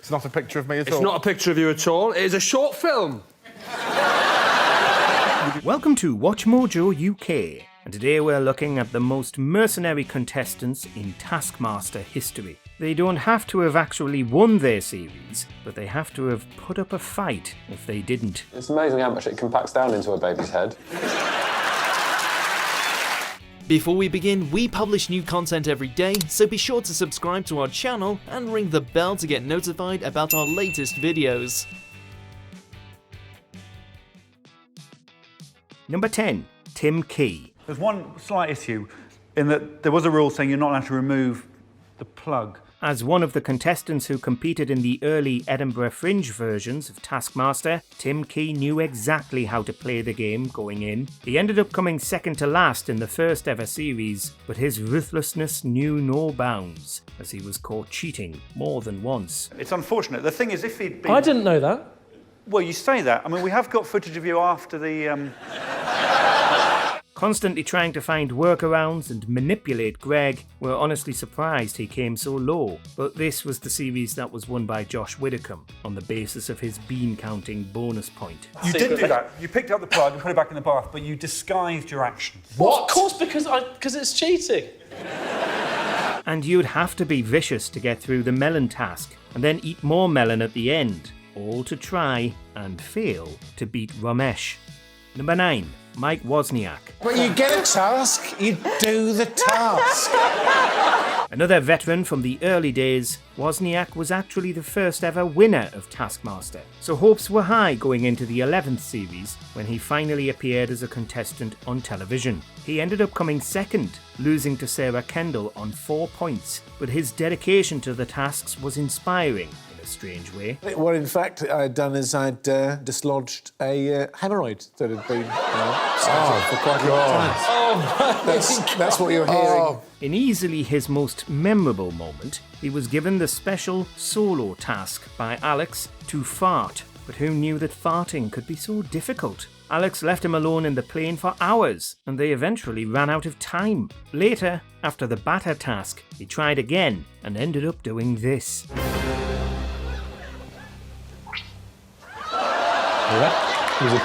It's not a picture of me at all. It's not a picture of you at all. It is a short film. Welcome to WatchMojoUK, and today we're looking at the most mercenary contestants in Taskmaster history. They don't have to have actually won their series, but they have to have put up a fight if they didn't. It's amazing how much it compacts down into a baby's head. Before we begin, we publish new content every day, so be sure to subscribe to our channel and ring the bell to get notified about our latest videos. Number 10. Tim Key. There's one slight issue in that there was a rule saying you're not allowed to remove the plug. As one of the contestants who competed in the early Edinburgh Fringe versions of Taskmaster, Tim Key knew exactly how to play the game going in. He ended up coming second to last in the first ever series, but his ruthlessness knew no bounds, as he was caught cheating more than once. It's unfortunate. The thing is, if he'd been... I didn't know that. Well, you say that. I mean, we have got footage of you after the... Constantly trying to find workarounds and manipulate Greg, we're honestly surprised he came so low. But this was the series that was won by Josh Widdicombe on the basis of his bean counting bonus point. You didn't do that. You picked up the plug and put it back in the bath, but you disguised your actions. What? Of course, because it's cheating. And you'd have to be vicious to get through the melon task, and then eat more melon at the end, all to try and fail to beat Ramesh. Number 9. Mike Wozniak. When you get a task, you do the task. Another veteran from the early days, Wozniak was actually the first ever winner of Taskmaster, so hopes were high going into the 11th series when he finally appeared as a contestant on television. He ended up coming second, losing to Sarah Kendall on 4 points, but his dedication to the tasks was inspiring. Strange way. What in fact I'd done is I'd dislodged a hemorrhoid that had been for quite a long time. That's what you're hearing. In easily his most memorable moment, he was given the special solo task by Alex to fart, but who knew that farting could be so difficult? Alex left him alone in the plane for hours, and they eventually ran out of time. Later, after the batter task, he tried again and ended up doing this. It was a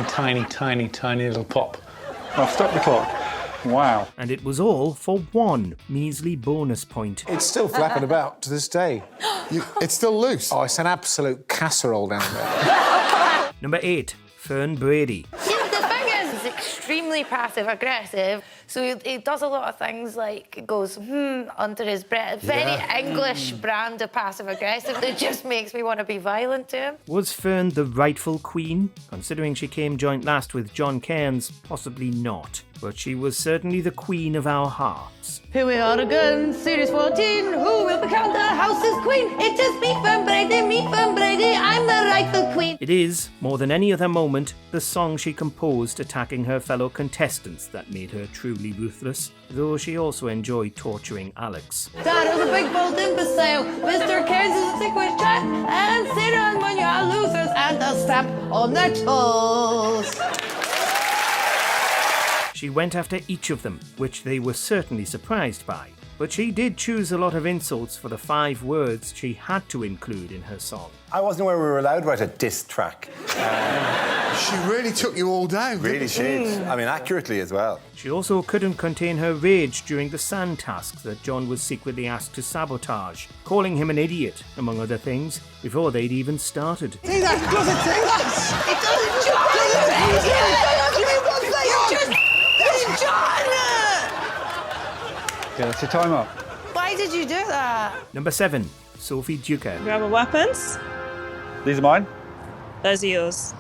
tiny little pop. I'll stop the clock. Wow. And it was all for one measly bonus point. It's still flapping about to this day. It's still loose. Oh, it's an absolute casserole down there. Number 8. Fern Brady. The thing is, it's extremely passive-aggressive, so he does a lot of things like goes, under his breath. Very English brand of passive-aggressive that just makes me want to be violent to him. Was Fern the rightful queen? Considering she came joint last with John Cairns, possibly not. But she was certainly the queen of our hearts. Here we are again, Series 14. Who will become the house's queen? It is me, Fern Brady, I'm the rightful queen. It is, more than any other moment, the song she composed attacking her fellow contestants that made her truly ruthless, though she also enjoyed torturing Alex. That is a big bold imbecile. Mr. Cairns is a sick with chat, and Sarah and when you are losers, and a stamp on their toes. She went after each of them, which they were certainly surprised by. But she did choose a lot of insults for the 5 words she had to include in her song. I wasn't aware we were allowed to write a diss track. She really took you all down. Really did. I mean, accurately as well. She also couldn't contain her rage during the sand task that John was secretly asked to sabotage, calling him an idiot, among other things, before they'd even started. See, that doesn't say that! It doesn't! John! Yeah, that's your time up. Why did you do that? Number 7. Sophie Duker. Grab our weapons. These are mine. Those are yours.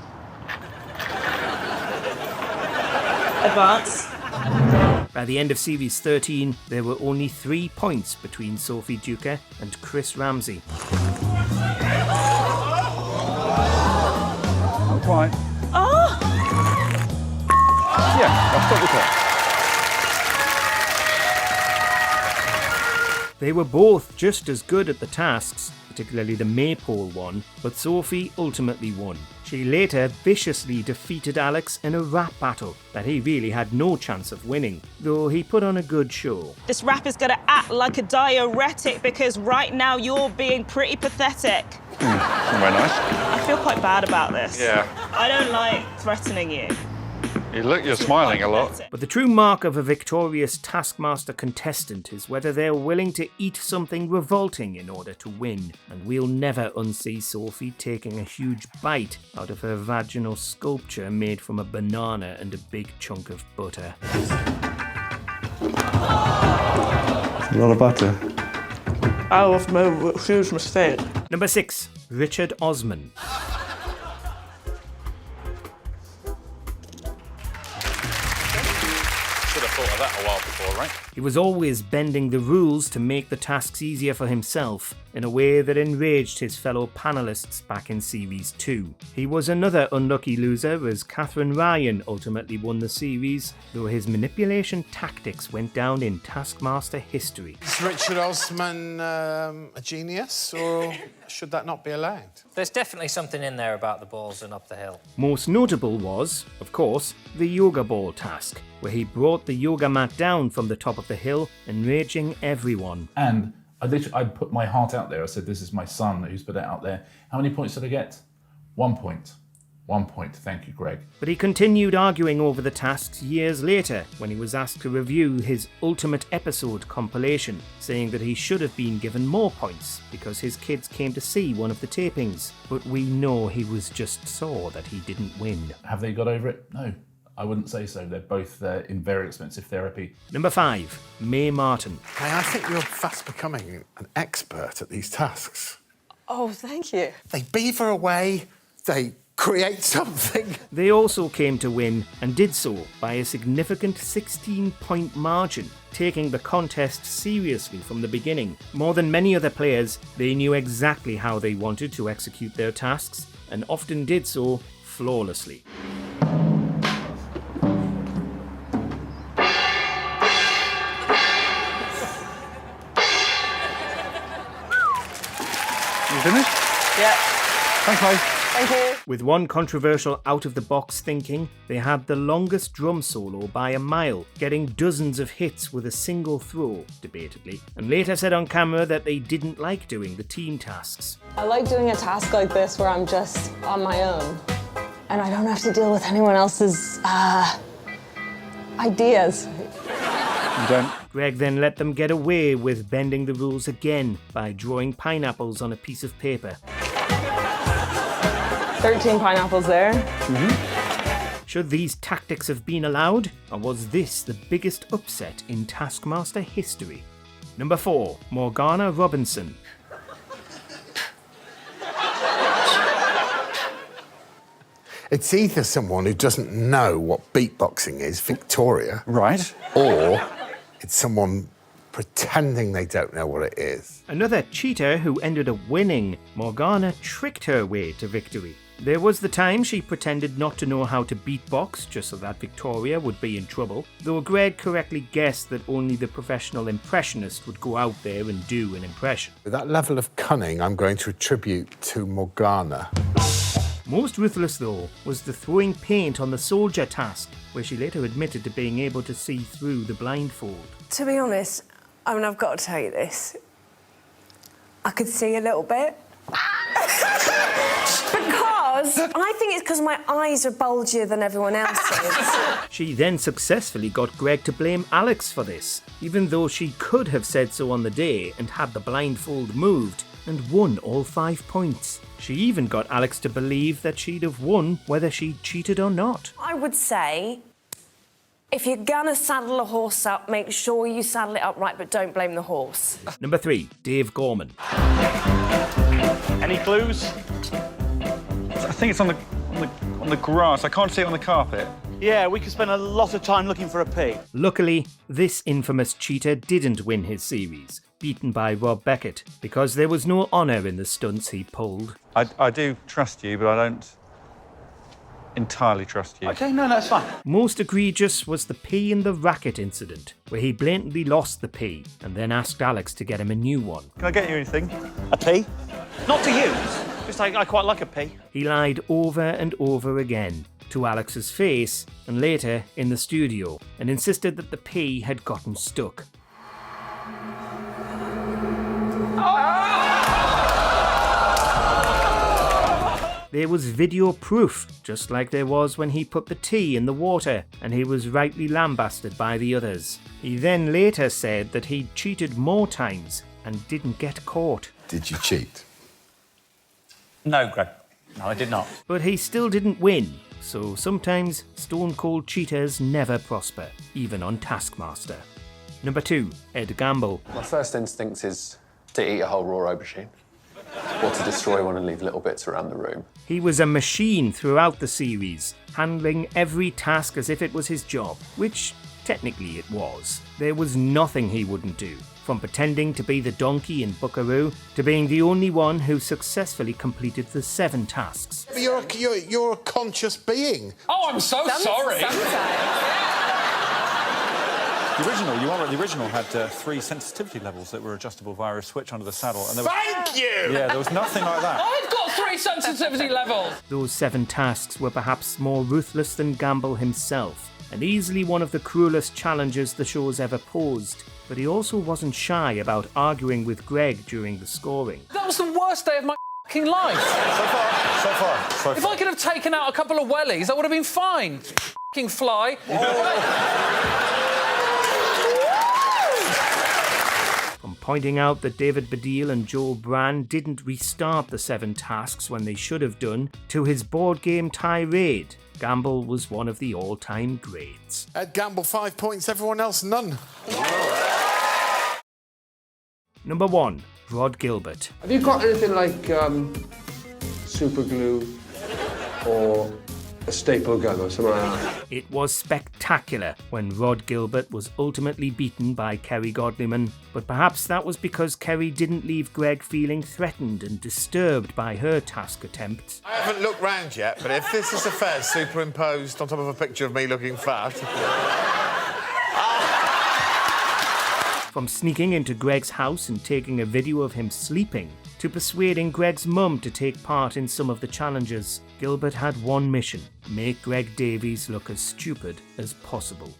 Advance. By the end of Series 13, there were only 3 points between Sophie Duker and Chris Ramsey. Not quite. Oh! Yeah, I'll stop the clock. They were both just as good at the tasks, particularly the maypole one, but Sophie ultimately won. She later viciously defeated Alex in a rap battle that he really had no chance of winning, though he put on a good show. This rap is gonna act like a diuretic because right now you're being pretty pathetic. Not very nice. I feel quite bad about this. Yeah. I don't like threatening you. You're smiling a lot. But the true mark of a victorious Taskmaster contestant is whether they're willing to eat something revolting in order to win. And we'll never unsee Sophie taking a huge bite out of her vaginal sculpture made from a banana and a big chunk of butter. A lot of butter. I was made a huge mistake. Number 6. Richard Osman. Thought of that a while before, right? He was always bending the rules to make the tasks easier for himself, in a way that enraged his fellow panellists back in Series 2. He was another unlucky loser as Catherine Ryan ultimately won the series, though his manipulation tactics went down in Taskmaster history. Is Richard Osman a genius, or should that not be allowed? There's definitely something in there about the balls and up the hill. Most notable was, of course, the yoga ball task, where he brought the yoga mat down from the top of the hill, enraging everyone. And I put my heart out there. I said, this is my son who's put it out there. How many points did I get? 1 point. 1 point. Thank you, Greg. But he continued arguing over the tasks years later when he was asked to review his Ultimate Episode compilation, saying that he should have been given more points because his kids came to see one of the tapings. But we know he was just sore that he didn't win. Have they got over it? No. I wouldn't say so. They're both in very expensive therapy. Number 5. Mae Martin. Hey, I think you're fast becoming an expert at these tasks. Oh, thank you. They beaver away, they create something. They also came to win, and did so by a significant 16-point margin, taking the contest seriously from the beginning. More than many other players, they knew exactly how they wanted to execute their tasks, and often did so flawlessly. Finished? Yeah. Thanks, mate. Thank you. With one controversial out-of-the-box thinking, they had the longest drum solo by a mile, getting dozens of hits with a single throw, debatably, and later said on camera that they didn't like doing the team tasks. I like doing a task like this where I'm just on my own and I don't have to deal with anyone else's ideas. You don't. Greg then let them get away with bending the rules again by drawing pineapples on a piece of paper. 13 pineapples there. Should these tactics have been allowed, or was this the biggest upset in Taskmaster history? Number 4. Morgana Robinson. It's either someone who doesn't know what beatboxing is, Victoria, Right. or it's someone pretending they don't know what it is. Another cheater who ended up winning, Morgana tricked her way to victory. There was the time she pretended not to know how to beatbox just so that Victoria would be in trouble, though Greg correctly guessed that only the professional impressionist would go out there and do an impression. That level of cunning I'm going to attribute to Morgana. Most ruthless, though, was the throwing paint on the soldier task, where she later admitted to being able to see through the blindfold. To be honest, I mean, I've got to tell you this. I could see a little bit. Because I think it's because my eyes are bulgier than everyone else's. She then successfully got Greg to blame Alex for this, even though she could have said so on the day and had the blindfold moved, and won all 5 points. She even got Alex to believe that she'd have won whether she'd cheated or not. I would say, if you're gonna saddle a horse up, make sure you saddle it up right, but don't blame the horse. Number 3, Dave Gorman. Any clues? I think it's on the grass. I can't see it on the carpet. Yeah, we could spend a lot of time looking for a pig. Luckily, this infamous cheater didn't win his series, beaten by Rob Beckett, because there was no honour in the stunts he pulled. I do trust you, but I don't entirely trust you. Okay, no, that's fine. Most egregious was the pea in the racket incident, where he blatantly lost the pea and then asked Alex to get him a new one. Can I get you anything? A pea? Not to use. Just I quite like a pea. He lied over and over again, to Alex's face and later in the studio, and insisted that the pea had gotten stuck. There was video proof, just like there was when he put the tea in the water, and he was rightly lambasted by the others. He then later said that he'd cheated more times and didn't get caught. Did you cheat? No, Greg. No, I did not. But he still didn't win, so sometimes stone-cold cheaters never prosper, even on Taskmaster. Number 2, Ed Gamble. My first instinct is to eat a whole raw aubergine, or to destroy one and leave little bits around the room. He was a machine throughout the series, handling every task as if it was his job, which technically it was. There was nothing he wouldn't do, from pretending to be the donkey in Buckaroo to being the only one who successfully completed the 7 tasks. But you're a conscious being. Oh, I'm so sorry. The original had 3 sensitivity levels that were adjustable via a switch under the saddle. And Thank you! Yeah, there was nothing like that. I've got 3 sensitivity levels. Those 7 tasks were perhaps more ruthless than Gamble himself, and easily one of the cruelest challenges the show's ever posed. But he also wasn't shy about arguing with Greg during the scoring. That was the worst day of my f***ing life. So far. If I could have taken out a couple of wellies, I would have been fine. F***ing fly. From pointing out that David Baddiel and Joel Brand didn't restart the 7 tasks when they should have done, to his board game tirade, Gamble was one of the all-time greats. Ed Gamble 5 points, everyone else none. Number 1, Rhod Gilbert. Have you got anything like super glue or a staple gun or something like that? It was spectacular when Rhod Gilbert was ultimately beaten by Kerry Godliman, but perhaps that was because Kerry didn't leave Greg feeling threatened and disturbed by her task attempts. I haven't looked round yet, but if this is a fair superimposed on top of a picture of me looking fat... From sneaking into Greg's house and taking a video of him sleeping, to persuading Greg's mum to take part in some of the challenges, Gilbert had one mission: make Greg Davies look as stupid as possible.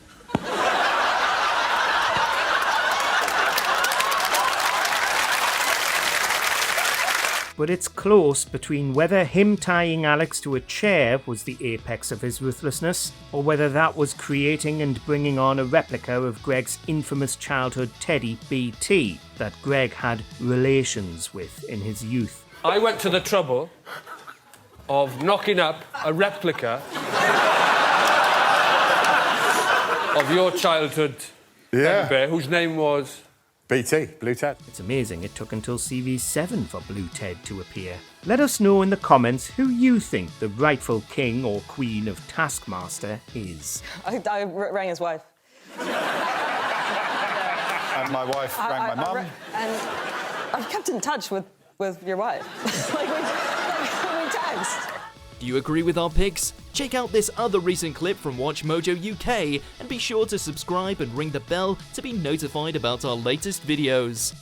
But it's close between whether him tying Alex to a chair was the apex of his ruthlessness, or whether that was creating and bringing on a replica of Greg's infamous childhood teddy, BT, that Greg had relations with in his youth. I went to the trouble of knocking up a replica of your childhood teddy bear, whose name was... BT, Blue Ted. It's amazing it took until Series 7 for Blue Ted to appear. Let us know in the comments who you think the rightful king or queen of Taskmaster is. I rang his wife. And my wife rang my mum. And I've kept in touch with your wife. we text. Do you agree with our picks? Check out this other recent clip from WatchMojoUK and be sure to subscribe and ring the bell to be notified about our latest videos.